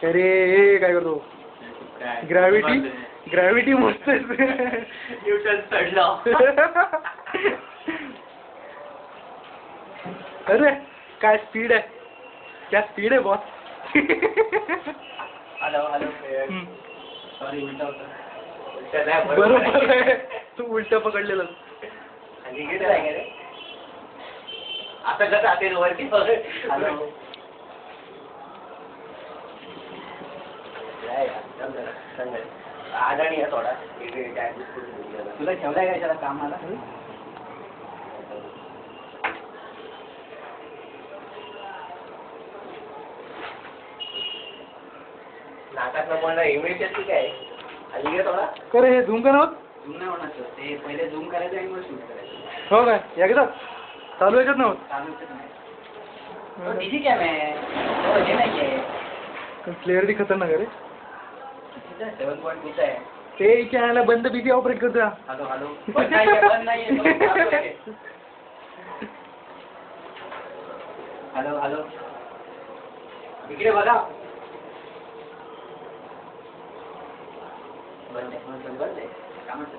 अरे काय करतो ग्रॅव्हिटी ग्रॅव्हिटी मस्त न्यूटन चढला. अरे काय स्पीड आहे क्या स्पीड आहे बॉस. हॅलो हॅलो सॉरी उलटा होता. बरोबर आहे तू उलट पकडलेलं. आता कसं असेल वरती हॅलो आजारी आहे थोडा तुला ठेवलाय काय त्याला कामाला. नाकात न इमिडिएटली काय आली गे थोडा करे हे झूम का नव्हत. झूम नाही होणार ते पहिले झूम करायचं आणि मग शूट करायचं. हो काय एकदा चालू याच्यात नव्हत. चालूच नाही डीजी कॅम आहे हे नाही आहे. क्लिअरिटी खतरनाक आहे रे. 7.2 आहे ते इथे बंद बिझी ऑपरेट करतो. हॅलो हॅलो बंद नाही हॅलो हॅलो इकडे बघा. बंद आहे बंद आहे कामाचं.